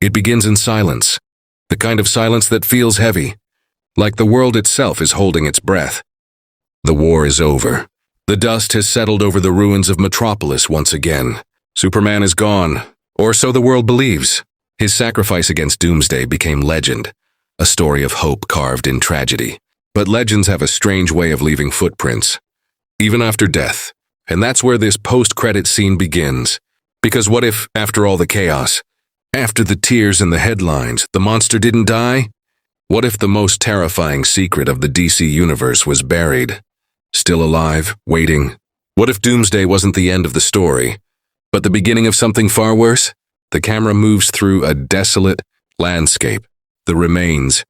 It begins in silence, the kind of silence that feels heavy, like the world itself is holding its breath. The war is over. The dust has settled over the ruins of Metropolis once again. Superman is gone, or so the world believes. His sacrifice against Doomsday became legend, a story of hope carved in tragedy. But legends have a strange way of leaving footprints, even after death. And that's where this post-credit scene begins. Because what if, after all the chaos, after the tears and the headlines, the monster didn't die? What if the most terrifying secret of the DC universe was buried, still alive, waiting? What if Doomsday wasn't the end of the story, but the beginning of something far worse? The camera moves through a desolate landscape, the remains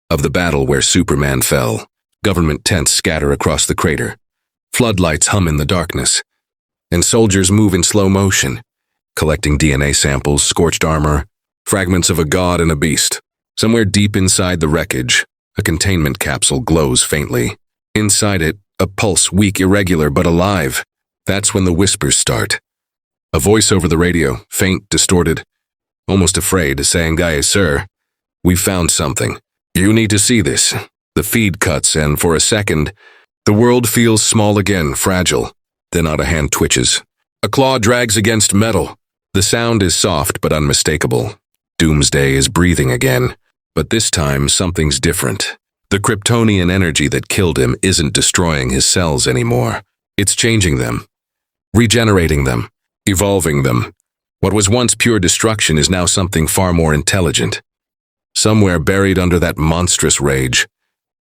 of the battle where Superman fell. Government tents scatter across the crater. Floodlights hum in the darkness, and soldiers move in slow motion, collecting DNA samples, scorched armor, fragments of a god and a beast. Somewhere deep inside the wreckage, a containment capsule glows faintly. Inside it, a pulse, weak, irregular, but alive. That's when the whispers start. A voice over the radio, faint, distorted, almost afraid, saying, "Guys, sir, we found something. You need to see this." The feed cuts, and for a second, the world feels small again, fragile. Then out a hand twitches. A claw drags against metal. The sound is soft but unmistakable. Doomsday is breathing again. But this time, something's different. The Kryptonian energy that killed him isn't destroying his cells anymore. It's changing them, regenerating them, evolving them. What was once pure destruction is now something far more intelligent. Somewhere buried under that monstrous rage,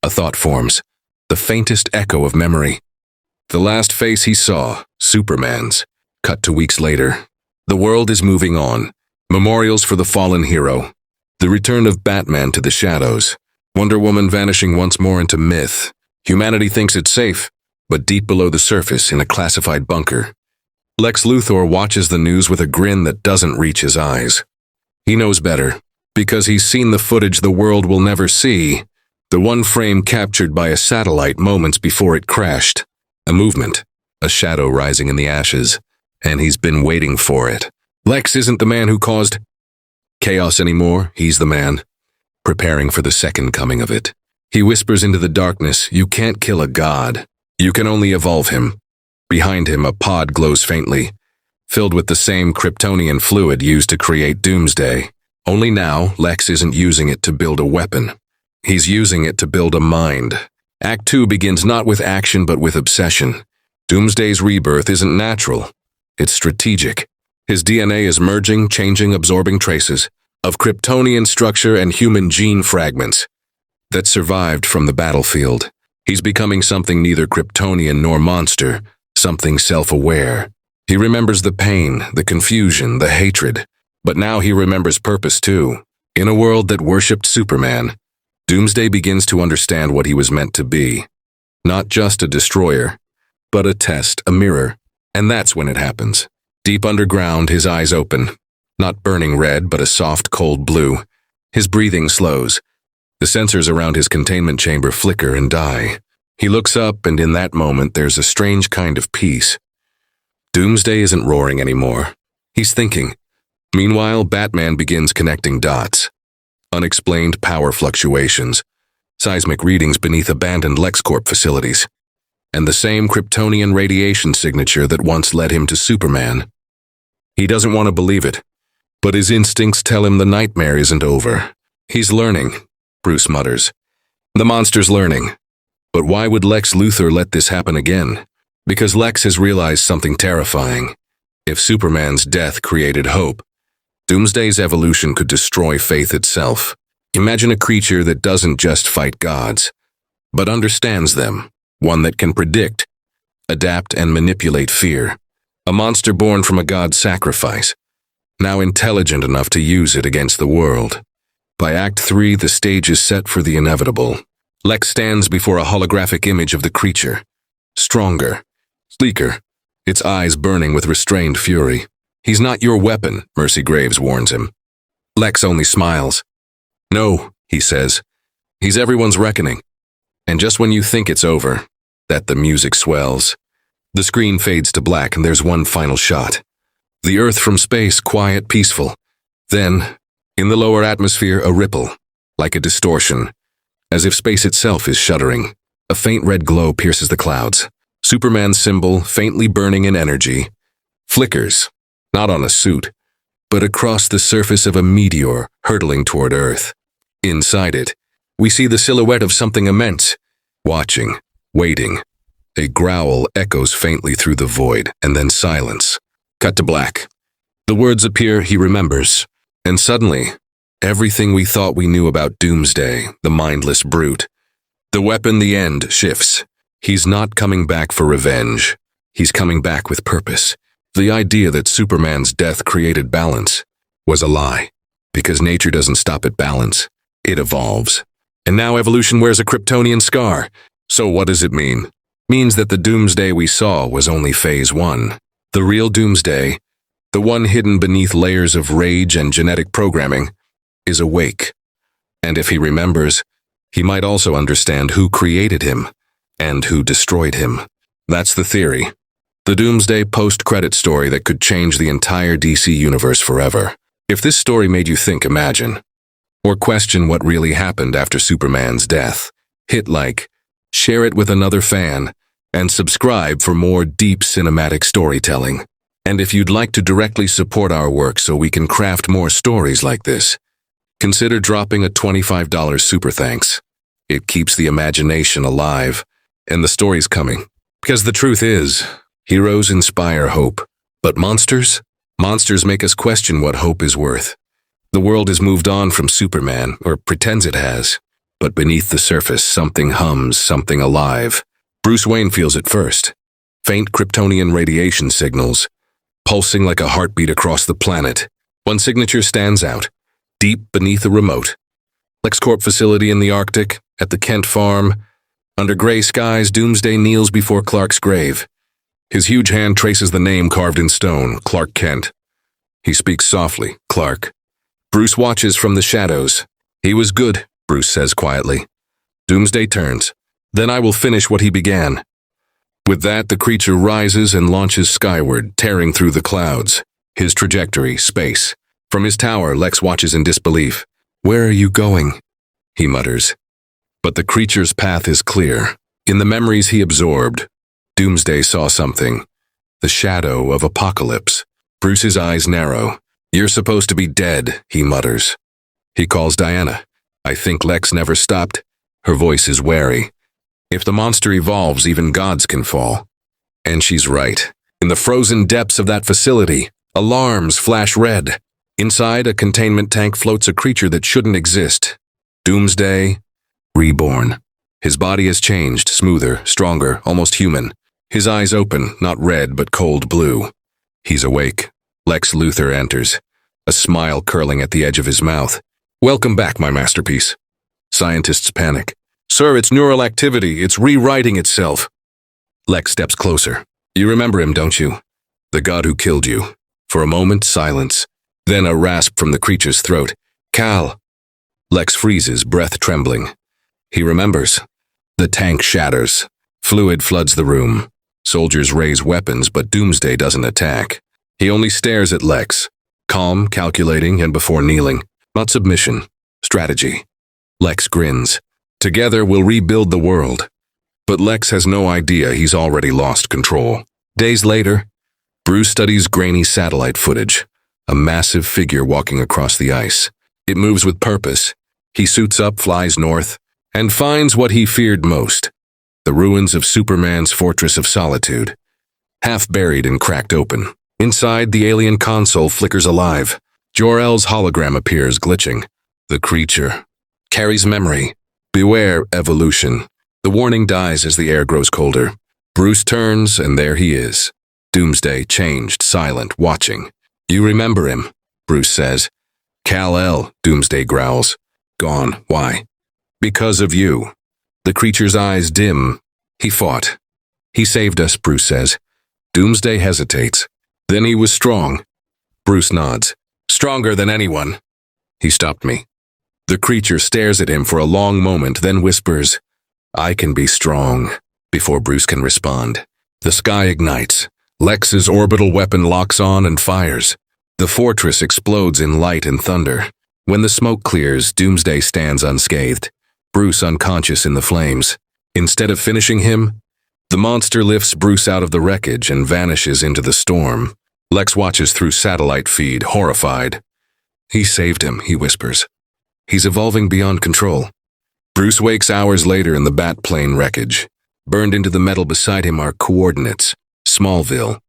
a thought forms, the faintest echo of memory. The last face he saw, Superman's, cut to weeks later. The world is moving on. Memorials for the fallen hero. The return of Batman to the shadows. Wonder Woman vanishing once more into myth. Humanity thinks it's safe, but deep below the surface in a classified bunker, Lex Luthor watches the news with a grin that doesn't reach his eyes. He knows better, because he's seen the footage the world will never see. The one frame captured by a satellite moments before it crashed. A movement, a shadow rising in the ashes, and he's been waiting for it. Lex isn't the man who caused chaos anymore, he's the man, preparing for the second coming of it. He whispers into the darkness, "You can't kill a god. You can only evolve him." Behind him, a pod glows faintly, filled with the same Kryptonian fluid used to create Doomsday. Only now, Lex isn't using it to build a weapon. He's using it to build a mind. Act 2 begins not with action but with obsession. Doomsday's rebirth isn't natural. It's strategic. His DNA is merging, changing, absorbing traces of Kryptonian structure and human gene fragments that survived from the battlefield. He's becoming something neither Kryptonian nor monster, something self-aware. He remembers the pain, the confusion, the hatred, but now he remembers purpose too. In a world that worshipped Superman, Doomsday begins to understand what he was meant to be. Not just a destroyer, but a test, a mirror. And that's when it happens. Deep underground, his eyes open. Not burning red, but a soft, cold blue. His breathing slows. The sensors around his containment chamber flicker and die. He looks up, and in that moment, there's a strange kind of peace. Doomsday isn't roaring anymore. He's thinking. Meanwhile, Batman begins connecting dots. Unexplained power fluctuations, seismic readings beneath abandoned LexCorp facilities, and the same Kryptonian radiation signature that once led him to Superman. He doesn't want to believe it, but his instincts tell him the nightmare isn't over. He's learning, Bruce mutters. The monster's learning. But why would Lex Luthor let this happen again? Because Lex has realized something terrifying. If Superman's death created hope, Doomsday's evolution could destroy faith itself. Imagine a creature that doesn't just fight gods, but understands them, one that can predict, adapt, and manipulate fear. A monster born from a god's sacrifice, now intelligent enough to use it against the world. By Act 3, the stage is set for the inevitable. Lex stands before a holographic image of the creature. Stronger, sleeker, its eyes burning with restrained fury. "He's not your weapon," Mercy Graves warns him. Lex only smiles. "No," he says. "He's everyone's reckoning." And just when you think it's over, that the music swells. The screen fades to black and there's one final shot. The Earth from space, quiet, peaceful. Then, In the lower atmosphere, a ripple, like a distortion, as if space itself is shuddering. A faint red glow pierces the clouds. Superman's symbol, faintly burning in energy, flickers, not on a suit, but across the surface of a meteor hurtling toward Earth. Inside it, we see the silhouette of something immense, watching, waiting. A growl echoes faintly through the void, and then silence. Cut to black. The words appear, he remembers, and suddenly, everything we thought we knew about Doomsday, the mindless brute, the weapon, the end, shifts. He's not coming back for revenge. He's coming back with purpose. The idea that Superman's death created balance was a lie, because nature doesn't stop at balance. It evolves. And now evolution wears a Kryptonian scar. So what does it mean? Means that the Doomsday we saw was only phase 1. The real Doomsday, the one hidden beneath layers of rage and genetic programming, is awake. And if he remembers, he might also understand who created him and who destroyed him. That's the theory. The Doomsday post-credit story that could change the entire DC universe forever. If this story made you think, imagine, or question what really happened after Superman's death, hit like, share it with another fan, and subscribe for more deep cinematic storytelling. And if you'd like to directly support our work so we can craft more stories like this, consider dropping a $25 super thanks. It keeps the imagination alive, and the story's coming. Because the truth is, heroes inspire hope. But monsters? Monsters make us question what hope is worth. The world has moved on from Superman, or pretends it has. But beneath the surface, something hums, something alive. Bruce Wayne feels it first. Faint Kryptonian radiation signals, pulsing like a heartbeat across the planet. One signature stands out, deep beneath a remote. LexCorp facility in the Arctic, at the Kent farm. Under gray skies, Doomsday kneels before Clark's grave. His huge hand traces the name carved in stone, Clark Kent. He speaks softly, Clark. Bruce watches from the shadows. He was good, Bruce says quietly. Doomsday turns. Then I will finish what he began. With that, the creature rises and launches skyward, tearing through the clouds. His trajectory, space. From his tower, Lex watches in disbelief. Where are you going? He mutters. But the creature's path is clear. In the memories he absorbed, Doomsday saw something. The shadow of apocalypse. Bruce's eyes narrow. You're supposed to be dead, he mutters. He calls Diana. I think Lex never stopped. Her voice is wary. If the monster evolves, even gods can fall. And she's right. In the frozen depths of that facility, alarms flash red. Inside, a containment tank floats a creature that shouldn't exist. Doomsday, reborn. His body has changed, smoother, stronger, almost human. His eyes open, not red, but cold blue. He's awake. Lex Luthor enters, a smile curling at the edge of his mouth. Welcome back, my masterpiece. Scientists panic. Sir, it's neural activity. It's rewriting itself. Lex steps closer. You remember him, don't you? The god who killed you. For a moment, silence. Then a rasp from the creature's throat. Cal. Lex freezes, breath trembling. He remembers. The tank shatters. Fluid floods the room. Soldiers raise weapons, but Doomsday doesn't attack. He only stares at Lex, calm, calculating, and before kneeling. Not submission. Strategy. Lex grins. Together we'll rebuild the world. But Lex has no idea he's already lost control. Days later, Bruce studies grainy satellite footage. A massive figure walking across the ice. It moves with purpose. He suits up, flies north, and finds what he feared most. The ruins of Superman's Fortress of Solitude. Half buried and cracked open. Inside, the alien console flickers alive. Jor-El's hologram appears, glitching. The creature carries memory. Beware, evolution. The warning dies as the air grows colder. Bruce turns, and there he is. Doomsday, changed, silent, watching. You remember him, Bruce says. Kal-El, Doomsday growls. Gone. Why? Because of you. The creature's eyes dim. He fought. He saved us, Bruce says. Doomsday hesitates. Then he was strong. Bruce nods. Stronger than anyone. He stopped me. The creature stares at him for a long moment, then whispers, I can be strong, before Bruce can respond. The sky ignites. Lex's orbital weapon locks on and fires. The fortress explodes in light and thunder. When the smoke clears, Doomsday stands unscathed, Bruce unconscious in the flames. Instead of finishing him, the monster lifts Bruce out of the wreckage and vanishes into the storm. Lex watches through satellite feed, horrified. He saved him, he whispers. He's evolving beyond control. Bruce wakes hours later in the Batplane wreckage. Burned into the metal beside him are coordinates, Smallville.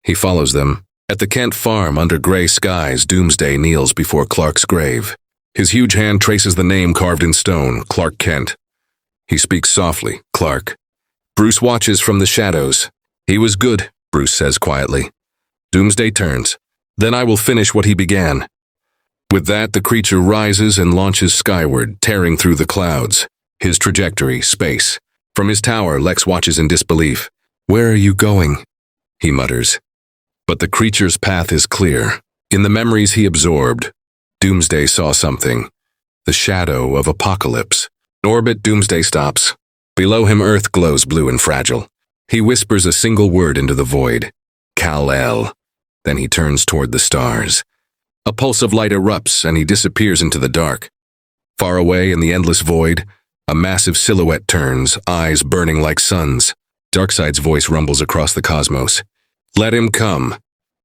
He follows them. At the Kent farm under gray skies, Doomsday kneels before Clark's grave. His huge hand traces the name carved in stone, Clark Kent. He speaks softly, Clark. Bruce watches from the shadows. He was good, Bruce says quietly. Doomsday turns. Then I will finish what he began. With that, the creature rises and launches skyward, tearing through the clouds. His trajectory, space. From his tower, Lex watches in disbelief. Where are you going? He mutters. But the creature's path is clear. In the memories he absorbed, Doomsday saw something. The shadow of apocalypse. In orbit, Doomsday stops. Below him, Earth glows blue and fragile. He whispers a single word into the void. Kal-El. Then he turns toward the stars. A pulse of light erupts, and he disappears into the dark. Far away in the endless void, a massive silhouette turns, eyes burning like suns. Darkseid's voice rumbles across the cosmos. Let him come.